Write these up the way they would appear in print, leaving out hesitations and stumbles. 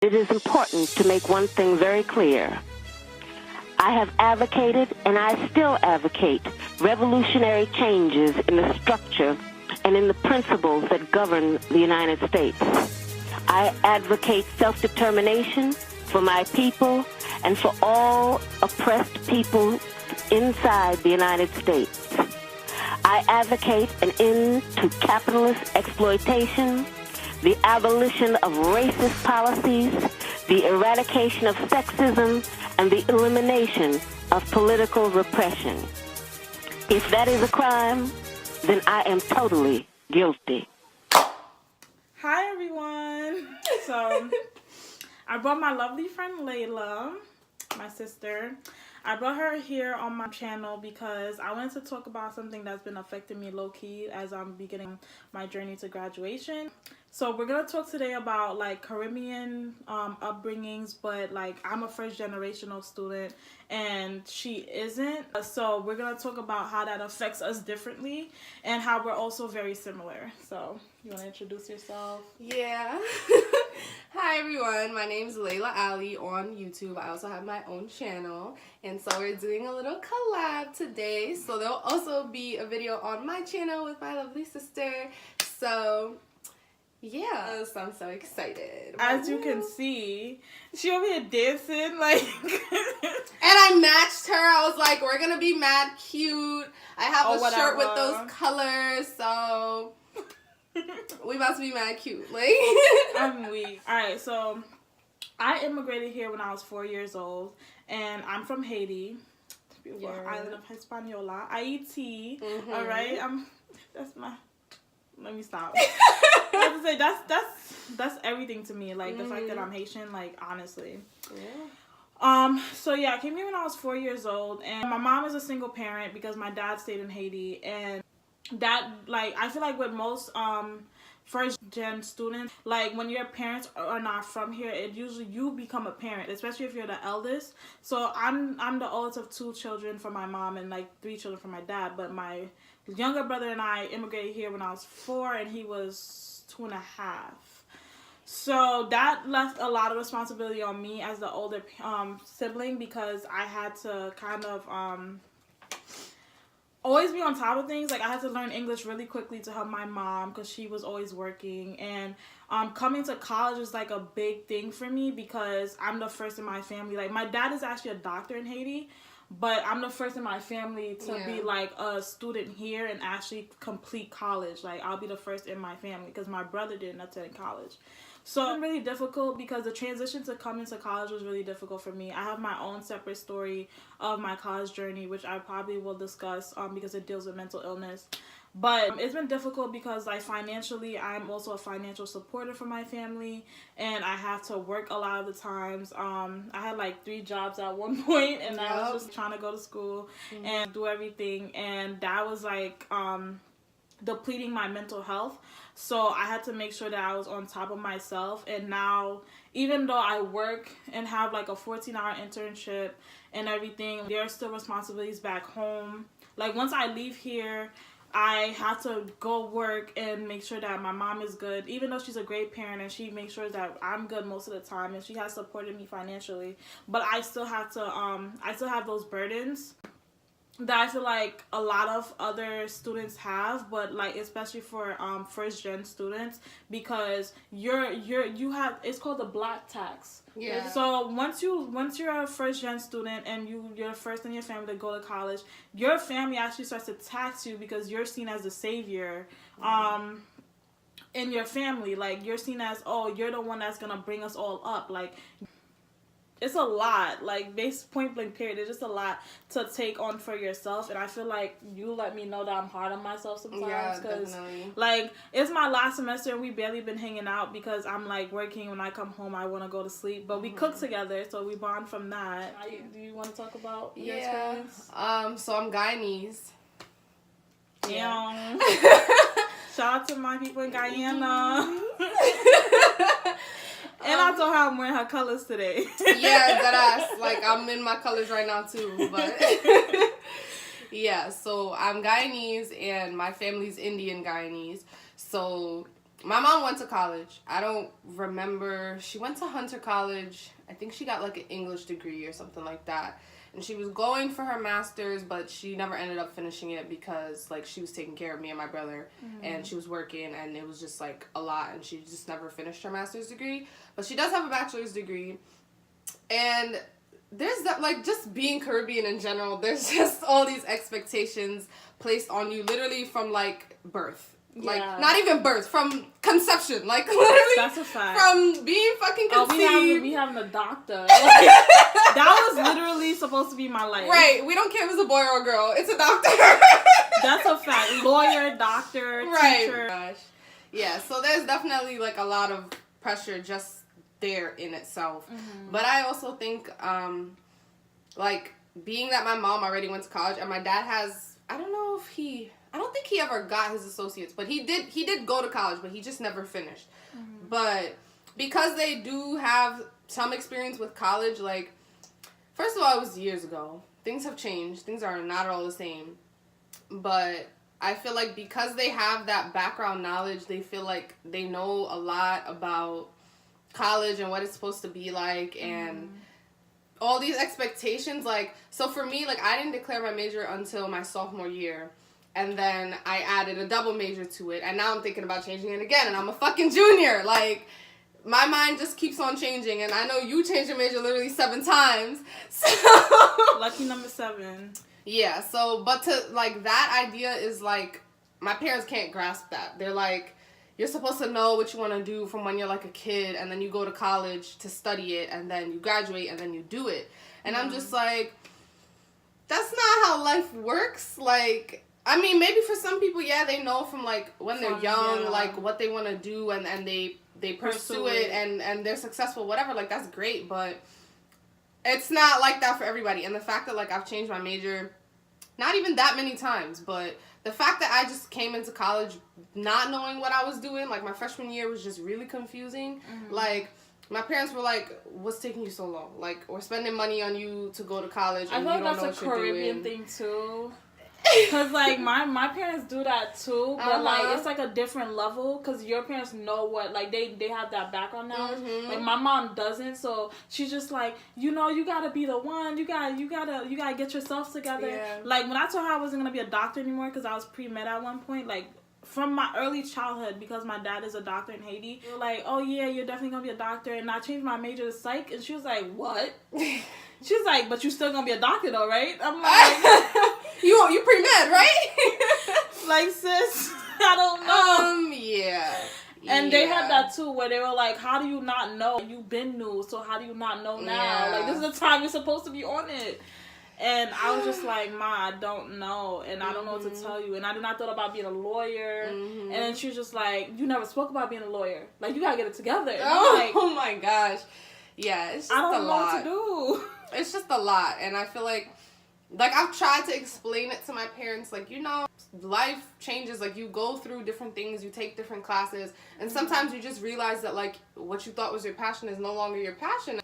It is important to make one thing very clear. I have advocated, and I still advocate, revolutionary changes in the structure and in the principles that govern the United States. I advocate self-determination for my people and for all oppressed people inside the United States. I advocate an end to capitalist exploitation, the abolition of racist policies, the eradication of sexism, and the elimination of political repression. If that is a crime, then I am totally guilty. Hi, everyone. So, I brought my lovely friend Layla, my sister. I brought her here on my channel because I wanted to talk about something that's been affecting me low-key as I'm beginning my journey to graduation. So we're going to talk today about like Caribbean upbringings, but like I'm a first generational student and she isn't. So we're going to talk about how that affects us differently and how we're also very similar. So you want to introduce yourself? Yeah. Hi everyone, my name is Layla Ally on YouTube. I also have my own channel, and so we're doing a little collab today. So there'll also be a video on my channel with my lovely sister. So yeah, so I'm so excited. As you can see, she over here dancing like and I matched her. I was like, we're gonna be mad cute. I have a shirt with those colors, so we about to be mad cute. Like I'm weak. Alright, so I immigrated here when I was 4 years old, and I'm from Haiti, beautiful island of Hispaniola. I eat tea. Alright, that's my. Let me stop. I have to say that's everything to me. Like the fact that I'm Haitian, like honestly. Yeah. So yeah, I came here when I was 4 years old, and my mom is a single parent because my dad stayed in Haiti, and that like I feel like with most first gen students, like when your parents are not from here, it usually you become a parent, especially if you're the eldest. So I'm the oldest of 2 children from my mom and like 3 children from my dad, but my younger brother and I immigrated here when I was 4 and he was 2.5. So that left a lot of responsibility on me as the older sibling, because I had to kind of always be on top of things. Like I had to learn English really quickly to help my mom because she was always working, and coming to college is like a big thing for me because I'm the first in my family. Like my dad is actually a doctor in Haiti, but I'm the first in my family to be like a student here and actually complete college. Like I'll be the first in my family because my brother didn't attend college. So it's really difficult because the transition to coming to college was really difficult for me. I have my own separate story of my college journey, which I probably will discuss because it deals with mental illness. But it's been difficult because like financially, I'm also a financial supporter for my family, and I have to work a lot of the times. I had like 3 jobs at one point, and I was just trying to go to school and do everything, and that was like depleting my mental health. So I had to make sure that I was on top of myself. And now, even though I work and have like a 14-hour internship and everything, there are still responsibilities back home. Like once I leave here, I have to go work and make sure that my mom is good, even though she's a great parent and she makes sure that I'm good most of the time and she has supported me financially. But I still have to, I still have those burdens that I feel like a lot of other students have, but like especially for first gen students, because you have, it's called the black tax. Yeah. So once you're a first gen student and you're first in your family to go to college, your family actually starts to tax you because you're seen as the savior in your family. Like you're seen as, oh, you're the one that's gonna bring us all up. Like it's a lot, like base point blank period. It's just a lot to take on for yourself, and I feel like you let me know that I'm hard on myself sometimes because like it's my last semester and we barely been hanging out because I'm like working. When I come home I want to go to sleep, but we cook together, so we bond from that. Do you want to talk about your experience? So I'm Guyanese. Yeah. Shout out to my people in Guyana. And I told her I'm wearing her colors today. Yeah, deadass. Like, I'm in my colors right now, too. But, yeah, so I'm Guyanese, and my family's Indian Guyanese. So, my mom went to college. I don't remember. She went to Hunter College. I think she got like an English degree or something like that. And she was going for her master's, but she never ended up finishing it because like she was taking care of me and my brother, and she was working, and it was just like a lot, and she just never finished her master's degree. But she does have a bachelor's degree, and there's that, like, just being Caribbean in general, there's just all these expectations placed on you literally from like birth. Like, not even birth, from conception. Like, literally, that's a fact. From being fucking conceived. We having a doctor. Like, that was literally supposed to be my life. Right. We don't care if it's a boy or a girl. It's a doctor. That's a fact. Lawyer, doctor, teacher. Gosh. Yeah, so there's definitely, like, a lot of pressure just there in itself. But I also think, like, being that my mom already went to college and my dad has, I don't think he ever got his associates, but he did go to college, but he just never finished. But because they do have some experience with college, like, first of all, it was years ago. Things have changed. Things are not all the same. But I feel like because they have that background knowledge, they feel like they know a lot about college and what it's supposed to be like, and all these expectations. Like, so for me, like, I didn't declare my major until my sophomore year. And then I added a double major to it. And now I'm thinking about changing it again. And I'm a fucking junior. Like, my mind just keeps on changing. And I know you changed your major literally 7 times. So lucky number 7. Yeah. So, but to, like, that idea is, like, my parents can't grasp that. They're like, you're supposed to know what you want to do from when you're, like, a kid. And then you go to college to study it. And then you graduate. And then you do it. And I'm just like, that's not how life works. Like, I mean, maybe for some people, yeah, they know from, like, when they're young, like, what they want to do, and they pursue it, and they're successful, whatever, like, that's great, but it's not like that for everybody, and the fact that, like, I've changed my major, not even that many times, but the fact that I just came into college not knowing what I was doing, like, my freshman year was just really confusing, like, my parents were like, what's taking you so long? Like, we're spending money on you to go to college, and you don't know what you're doing. I feel like that's a Caribbean thing, too. Because, like, my parents do that, too. But, like, it's, like, a different level. Because your parents know what, like, they have that background knowledge. Like, my mom doesn't. So, she's just like, you know, you got to be the one. You gotta get yourself together. Yeah. Like, when I told her I wasn't going to be a doctor anymore because I was pre-med at one point, like, from my early childhood, because my dad is a doctor in Haiti, they were like, oh, yeah, you're definitely going to be a doctor. And I changed my major to psych. And she was like, what? She was like, but you still going to be a doctor, though, right? I'm like... You pre-med, right? Like, sis, I don't know. Yeah. And they had that, too, where they were like, how do you not know? You've been new, so how do you not know now? Yeah. Like, this is the time you're supposed to be on it. And I was just like, Ma, I don't know. And I don't know what to tell you. And I thought about being a lawyer. And then she was just like, you never spoke about being a lawyer. Like, you got to get it together. And oh my gosh. Yeah, it's just a lot. I don't know what to do. It's just a lot. And I feel like I've tried to explain it to my parents, like, you know, life changes, like, you go through different things, you take different classes, and sometimes you just realize that, like, what you thought was your passion is no longer your passion.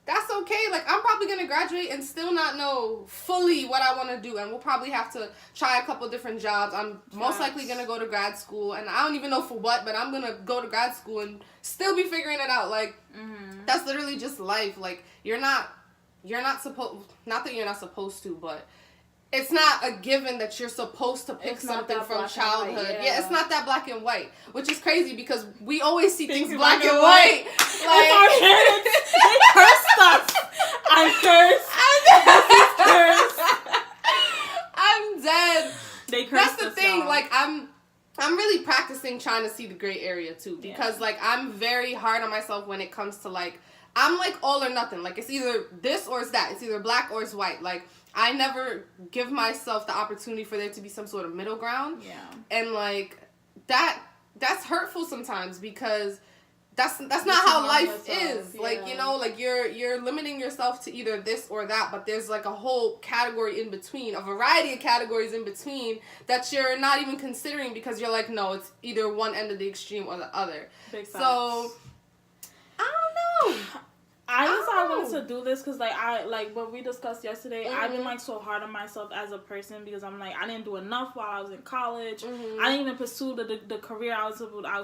That's okay. Like, I'm probably going to graduate and still not know fully what I want to do, and we'll probably have to try a couple different jobs. I'm most likely going to go to grad school, and I don't even know for what, but I'm going to go to grad school and still be figuring it out. Like, that's literally just life. Like, you're not supposed, not that you're not supposed to, but it's not a given that you're supposed to pick something from childhood. Yeah, it's not that black and white, which is crazy because we always see things black and white. Like, our parents, they cursed us. I'm dead. They cursed That's the us, thing. y'all. Like, I'm really practicing trying to see the gray area too, because like, I'm very hard on myself when it comes to, like, I'm like all or nothing. Like, it's either this or it's that. It's either black or it's white. Like, I never give myself the opportunity for there to be some sort of middle ground. Yeah. And like, that's hurtful sometimes because that's not how life is. Yeah. Like, you know, like you're limiting yourself to either this or that, but there's like a whole category in between, a variety of categories in between that you're not even considering because you're like, no, it's either one end of the extreme or the other. Big facts. So I don't know. I guess I would wanted to do this because, like, what we discussed yesterday, I've been, like, so hard on myself as a person because I'm, like, I didn't do enough while I was in college. I didn't even pursue the career I was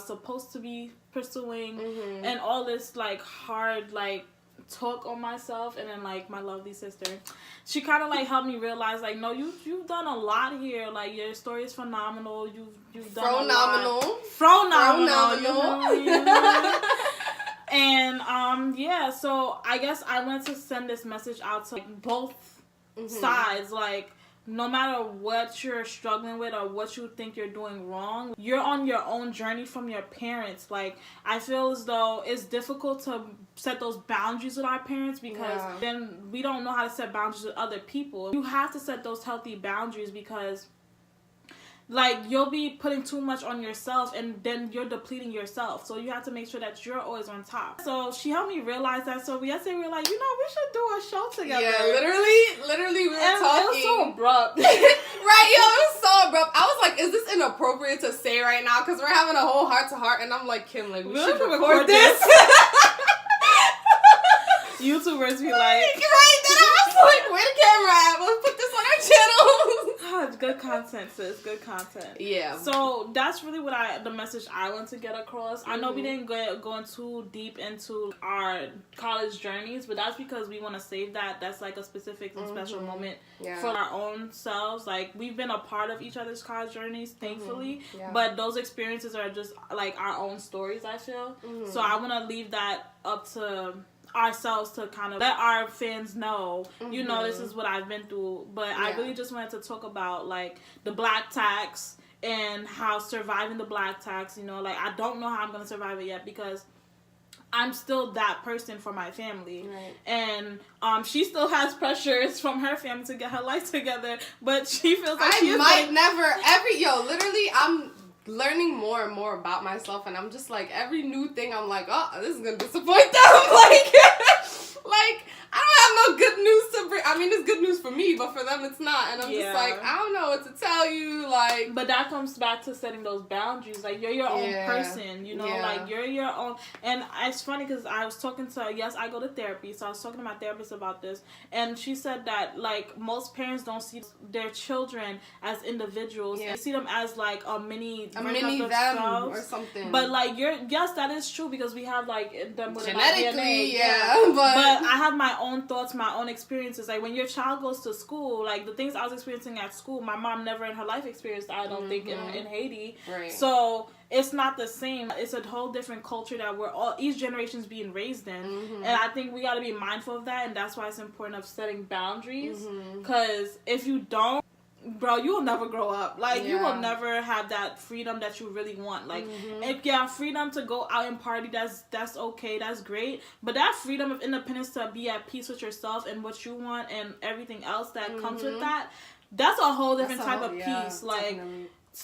supposed to be pursuing. And all this, like, hard, like, talk on myself. And then, like, my lovely sister, she kind of, like, helped me realize, like, no, you've done a lot here. Like, your story is phenomenal. You've done phenomenal. a lot. Phenomenal. And, yeah, so I guess I wanted to send this message out to, like, both sides. Like, no matter what you're struggling with or what you think you're doing wrong, you're on your own journey from your parents. Like, I feel as though it's difficult to set those boundaries with our parents because then we don't know how to set boundaries with other people. You have to set those healthy boundaries because, like, you'll be putting too much on yourself and then you're depleting yourself. So you have to make sure that you're always on top. So she helped me realize that. So yesterday we were like, we should do a show together. Yeah, literally we were talking. It was so abrupt. Right, yo, it was so abrupt. I was like, is this inappropriate to say right now? Because we're having a whole heart-to-heart. And I'm like, Kim, like, we should record this. YouTubers be like, right, then I was like, where the camera at? Let's put this on our channel. God, good content, sis. Good content. Yeah. So that's really the message I want to get across. I know we didn't go too deep into our college journeys, but that's because we want to save that. That's like a specific and special moment for our own selves. Like, we've been a part of each other's college journeys, thankfully, but those experiences are just like our own stories, I feel. So I want to leave that up to ourselves to kind of let our fans know, this is what I've been through. But I really just wanted to talk about, like, the black tax and how surviving the black tax, like, I don't know how I'm going to survive it yet because I'm still that person for my family. Right. And she still has pressures from her family to get her life together, but she feels like literally, I'm learning more and more about myself, and I'm just like, every new thing I'm like, oh, this is gonna disappoint them. like I don't have no good news to bring. I mean, it's good news for me, but for them it's not. And I'm just like, I don't know what to tell you. Like, but that comes back to setting those boundaries. Like, you're your own person, like, you're your own. And it's funny because I was talking to, I go to therapy, so I was talking to my therapist about this, and she said that, like, most parents don't see their children as individuals. They see them as, like, a mini them or something. But, like, that is true because we have, like, them with genetically, but I have my own thoughts, my own experiences. Like, when your child goes to school, like, the things I was experiencing at school, my mom never in her life experienced, I don't think, in Haiti. Right. So it's not the same. It's a whole different culture that each generation's being raised in. And I think we got to be mindful of that, and that's why it's important of setting boundaries. Because if you don't, bro, you will never grow up. Like, you will never have that freedom that you really want. Like, freedom to go out and party, that's okay, that's great. But that freedom of independence to be at peace with yourself and what you want and everything else that comes with that's a whole different type of peace. Like,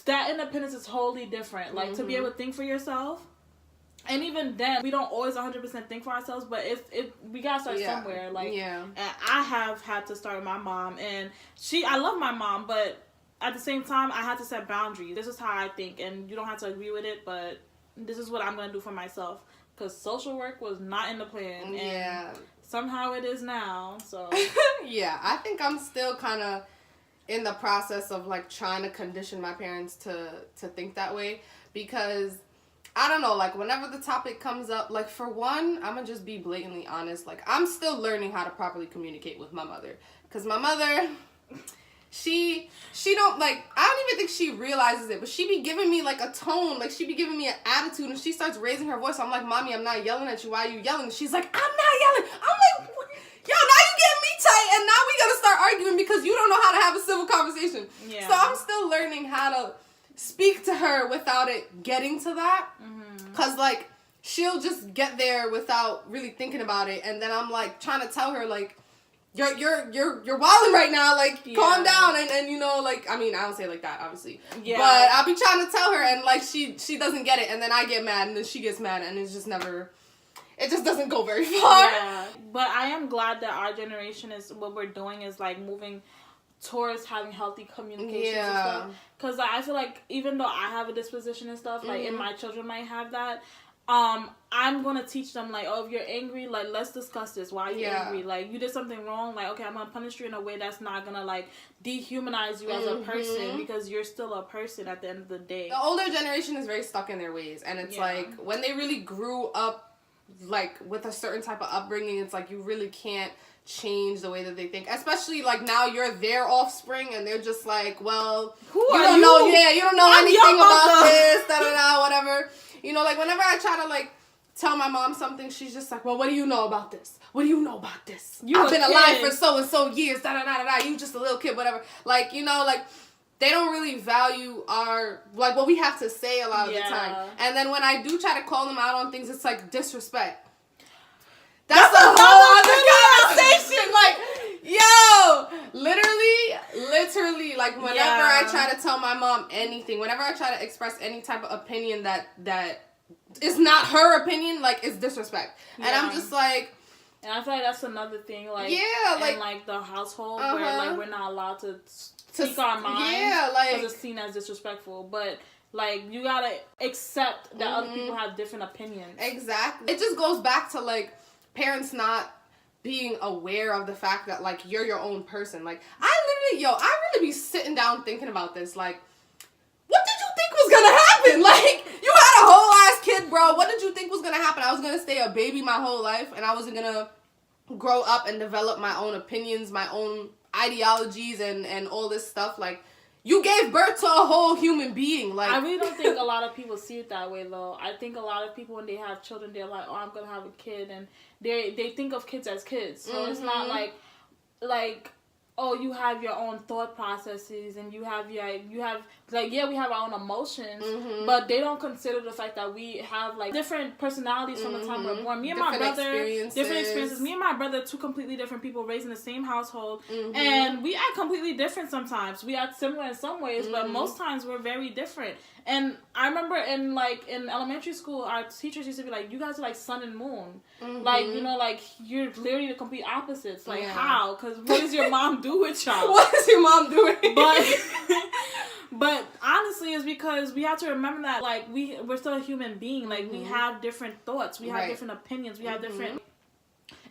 that independence is wholly different. Like, to be able to think for yourself. And even then, we don't always 100% think for ourselves, but we gotta start somewhere. Like, and I have had to start with my mom, and I love my mom, but at the same time, I had to set boundaries. This is how I think, and you don't have to agree with it, but this is what I'm gonna do for myself. Because social work was not in the plan, and somehow it is now. So I think I'm still kind of in the process of, like, trying to condition my parents to think that way, because I don't know, like, whenever the topic comes up, like, for one, I'm gonna just be blatantly honest, like, I'm still learning how to properly communicate with my mother, because my mother, she don't, like, I don't even think she realizes it, but she be giving me, like, a tone, like, she be giving me an attitude, and she starts raising her voice. I'm like, Mommy, I'm not yelling at you, why are you yelling? She's like, I'm not yelling. I'm like, yo, now you getting me tight, and now we gotta start arguing because you don't know how to have a civil conversation. So I'm still learning how to speak to her wilding it getting to that, because like, she'll just get there without really thinking about it, and then I'm like trying to tell her, like, you're wilding right now, like, calm down, and like, I mean, I don't say it like that, obviously, but I'll be trying to tell her, and like, she doesn't get it, and then I get mad, and then she gets mad, and it just doesn't go very far. But I am glad that our generation what we're doing is, like, moving towards having healthy communications and stuff. Because I feel like even though I have a disposition and stuff, like, and my children might have that, I'm gonna teach them, like, oh, if you're angry, like, let's discuss this. Why are you angry? Like, you did something wrong. Like, okay, I'm gonna punish you in a way that's not gonna, like, dehumanize you as a person, because you're still a person at the end of the day. The older generation is very stuck in their ways, and it's like when they really grew up, like, with a certain type of upbringing, it's like you really can't change the way that they think, especially like now you're their offspring and they're just like, well, you don't know anything about this, whatever, you know. Like, whenever I try to, like, tell my mom something, she's just like, well, what do you know about this? What do you know about this? I've been alive for so and so years, you just a little kid, whatever. Like, you know, like, they don't really value our, like, what we have to say a lot of the time. And then when I do try to call them out on things, it's like disrespect. That's a whole other conversation. Like, yo, literally, like, whenever I try to tell my mom anything, whenever I try to express any type of opinion that is not her opinion, like, it's disrespect. And I'm just like... And I feel like that's another thing, like, in, like, the household, where, like, we're not allowed to speak our minds, like, because it's seen as disrespectful. But, like, you gotta accept that other people have different opinions. Exactly. It just goes back to, like, parents not being aware of the fact that, like, you're your own person. Like, I really be sitting down thinking about this, like, what did you think was gonna happen? Like, you had a whole ass kid, bro. What did you think was gonna happen? I was gonna stay a baby my whole life, and I wasn't gonna grow up and develop my own opinions, my own ideologies, and all this stuff. Like, you gave birth to a whole human being. Like, I really don't think a lot of people see it that way, though. I think a lot of people, when they have children, they're like, oh, I'm gonna have a kid, and they think of kids as kids. So it's not like, oh, you have your own thought processes, and you have, we have our own emotions, but they don't consider the fact that we have, like, different personalities from the time we're born. Me and my brother, different experiences. Me and my brother, two completely different people raised in the same household, and we act completely different sometimes. We act similar in some ways, but most times we're very different. And I remember in elementary school, our teachers used to be like, you guys are like sun and moon. Like, you know, like, you're literally the complete opposites. Like, how? Because what does your mom do with y'all? What is your mom doing? But honestly, it's because we have to remember that, like, we're still a human being. Like, we have different thoughts. We have different opinions. We have different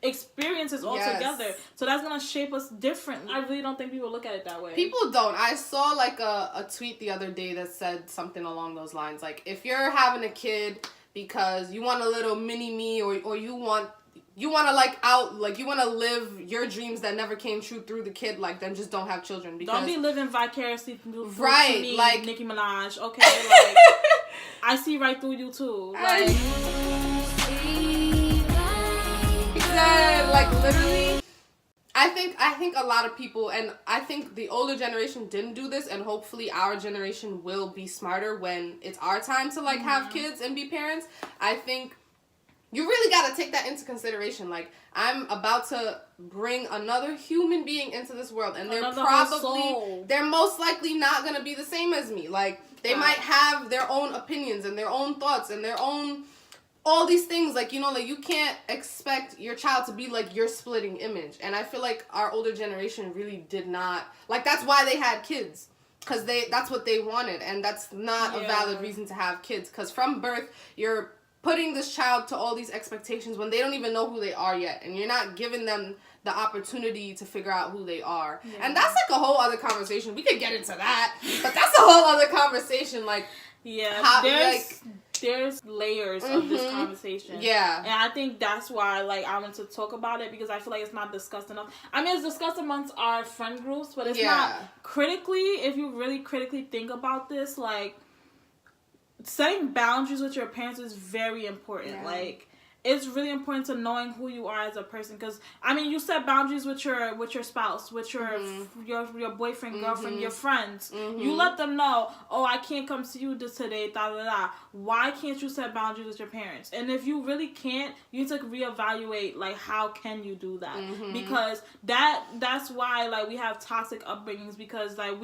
experiences altogether. So that's going to shape us differently. I really don't think people look at it that way. People don't. I saw, like, a tweet the other day that said something along those lines. Like, if you're having a kid because you want a little mini me, or you want to, you want to live your dreams that never came true through the kid, like, then just don't have children. Because don't be living vicariously through me, like Nicki Minaj. Okay, like, I see right through you too. Like, like, literally, I think a lot of people, and I think the older generation didn't do this, and hopefully our generation will be smarter when it's our time to, like, have kids and be parents. I think you really got to take that into consideration. Like, I'm about to bring another human being into this world, and they're most likely not going to be the same as me. Like, they might have their own opinions and their own thoughts and their own, all these things. Like, you know, like, you can't expect your child to be like your splitting image. And I feel like our older generation really did not, like, that's why they had kids. Because that's what they wanted, and that's not a valid reason to have kids. Because from birth, you're putting this child to all these expectations when they don't even know who they are yet, and you're not giving them the opportunity to figure out who they are. And that's, like, a whole other conversation. We could get into that, but that's a whole other conversation. Like, there's layers of this conversation. Yeah. And I think that's why, like, I want to talk about it, because I feel like it's not discussed enough. I mean, it's discussed amongst our friend groups, but it's not critically, if you really critically think about this, like, setting boundaries with your parents is very important. Yeah. Like, it's really important to knowing who you are as a person, because I mean, you set boundaries with your spouse, with your boyfriend, girlfriend, your friends. You let them know, oh, I can't come see you this today, da da da. Why can't you set boundaries with your parents? And if you really can't, you need to reevaluate, like, how can you do that? Because that's why, like, we have toxic upbringings, because, like,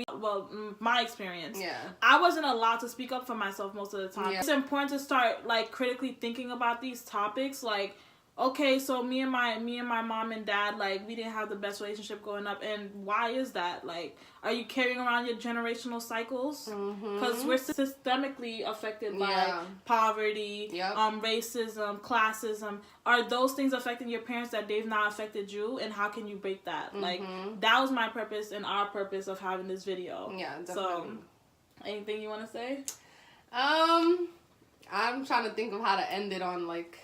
my experience, I wasn't allowed to speak up for myself most of the time. It's important to start, like, critically thinking about these topics. Like, okay, so me and my mom and dad, like, we didn't have the best relationship growing up, and why is that? Like, are you carrying around your generational cycles? Because we're systemically affected by poverty, racism, classism. Are those things affecting your parents that they've not affected you, and how can you break that? Like, that was my purpose and our purpose of having this video. Yeah, definitely. So, anything you want to say? I'm trying to think of how to end it on, like,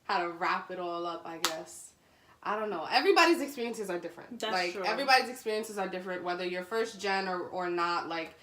how to wrap it all up, I guess. I don't know. Everybody's experiences are different. That's true. Everybody's experiences are different, whether you're first gen or not. Like,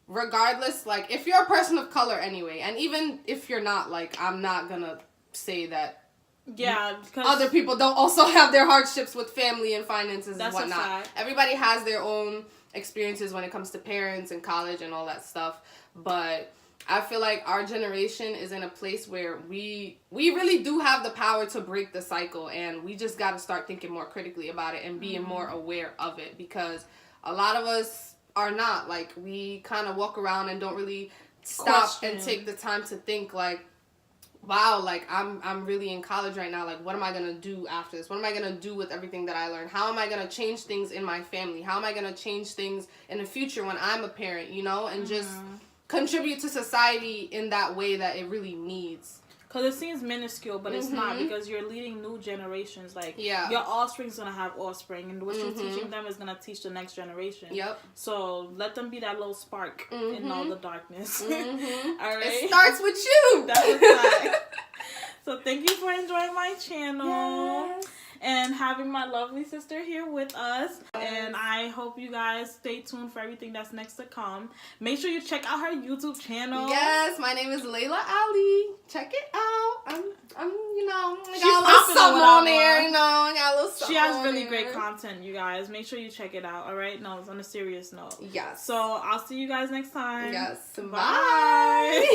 regardless, like, if you're a person of color anyway, and even if you're not, like, I'm not gonna say that because other people don't also have their hardships with family and finances and whatnot. Everybody has their own experiences when it comes to parents and college and all that stuff. But I feel like our generation is in a place where we really do have the power to break the cycle, and we just got to start thinking more critically about it and being more aware of it, because a lot of us are not. Like, we kind of walk around and don't really stop and take the time to think, like, wow, like, I'm really in college right now. Like, what am I going to do after this? What am I going to do with everything that I learned? How am I going to change things in my family? How am I going to change things in the future when I'm a parent, you know? And just contribute to society in that way that it really needs. Because it seems minuscule, but it's not, because you're leading new generations. Like, your offspring's going to have offspring, and what you're teaching them is going to teach the next generation. Yep. So let them be that little spark in all the darkness. All right? It starts with you. That's what's right. So thank you for enjoying my channel. Yes. And having my lovely sister here with us. And I hope you guys stay tuned for everything that's next to come. Make sure you check out her YouTube channel. Yes, my name is Layla Ally. Check it out. I'm you know, I got a little something on there, you know. I got a little something. She has really great content, you guys. Make sure you check it out, all right? No, it's on a serious note. Yes. So I'll see you guys next time. Yes. Bye.